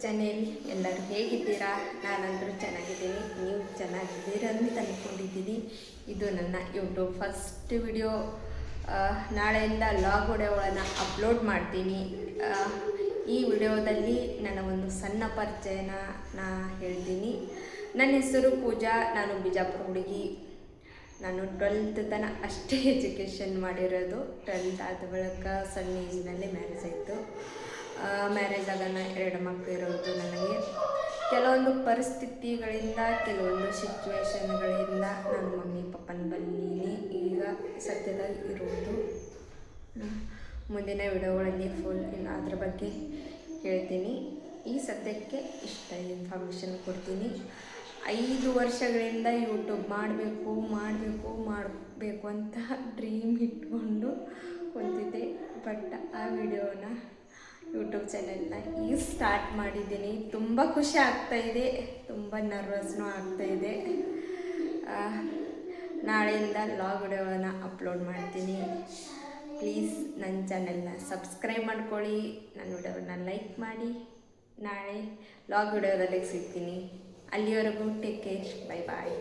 Channel. ಎಲ್ಲರೂ ಹೇಗಿದ್ದೀರಾ? ನಾನಂದರೂ ಚೆನ್ನಾಗಿದ್ದೀನಿ, ನೀವು ಚೆನ್ನಾಗಿದ್ದೀರಾ ಅಂತ ಅಂದ್ಕೊಂಡಿದ್ದೀನಿ. ಇದು ನನ್ನ ಯೂಟ್ಯೂಬ್ ಫಸ್ಟ್ ವಿಡಿಯೋ. ನಾಳೆಯಿಂದ ಲಾಗ್ ವಿಡಿಯೋಗಳನ್ನು ಅಪ್ಲೋಡ್ ಮಾಡ್ತೀನಿ. ಈ ವಿಡಿಯೋದಲ್ಲಿ ನನ್ನ ಒಂದು ಸಣ್ಣ ಪರಿಚಯನ ಹೇಳ್ತೀನಿ. ನನ್ನ ಹೆಸರು ಪೂಜಾ, ನಾನು ಬಿಜಾಪುರ ಹುಡುಗಿ. ನಾನು 12th ತನಕ ಅಷ್ಟೇ ಎಜುಕೇಷನ್ ಮಾಡಿರೋದು. 12th ಆದ ಬಳಿಕ ಸಣ್ಣ ಏಜ್ನಲ್ಲಿ ಮ್ಯಾರೇಜ್ ಆಯಿತು. ಮ್ಯಾರೇಜ್ ಆಗೋಣ 2 ಮಕ್ಕಳು ಇರೋದು. ನನಗೆ ಕೆಲವೊಂದು ಪರಿಸ್ಥಿತಿಗಳಿಂದ, ಕೆಲವೊಂದು ಸಿಚುವೇಶನ್ಗಳಿಂದ ನಾನು ಮಮ್ಮಿ ಪಪ್ಪನ ಬಲ್ಲಿನಿ ಈಗ ಸದ್ಯದಲ್ಲಿ ಇರುವುದು. ಮುಂದಿನ ವಿಡಿಯೋಗಳಲ್ಲಿ ಫುಲ್ ಅದ್ರ ಬಗ್ಗೆ ಹೇಳ್ತೀನಿ. ಈ ಸದ್ಯಕ್ಕೆ ಇಷ್ಟ ಇನ್ಫಾರ್ಮೇಷನ್ ಕೊಡ್ತೀನಿ. 5 ವರ್ಷಗಳಿಂದ ಯೂಟ್ಯೂಬ್ ಮಾಡಬೇಕು ಅಂತ ಡ್ರೀಮ್ ಇಟ್ಕೊಂಡು ಕುಂತಿದ್ದೆ. ಬಟ್ ಆ ವಿಡಿಯೋನ ಯೂಟ್ಯೂಬ್ ಚಾನೆಲ್ನ ಈಗ ಸ್ಟಾರ್ಟ್ ಮಾಡಿದ್ದೀನಿ. ತುಂಬ ಖುಷಿ ಆಗ್ತಾಯಿದೆ, ತುಂಬ ನರ್ವಸ್ನೂ ಆಗ್ತಾಯಿದೆ. ನಾಳೆಯಿಂದ ಲಾಗ್ ವಿಡಿಯೋನ ಅಪ್ಲೋಡ್ ಮಾಡ್ತೀನಿ. ಪ್ಲೀಸ್ ನನ್ನ ಚಾನೆಲ್ನ ಸಬ್ಸ್ಕ್ರೈಬ್ ಮಾಡ್ಕೊಳ್ಳಿ, ನನ್ನ ವಿಡಿಯೋನ ಲೈಕ್ ಮಾಡಿ. ನಾಳೆ ಲಾಗ್ ವಿಡಿಯೋದಲ್ಲಿ ಸಿಗ್ತೀನಿ. ಅಲ್ಲಿವರೆಗೂ ಟೇಕ್ ಕೇರ್, ಬೈ ಬಾಯ್.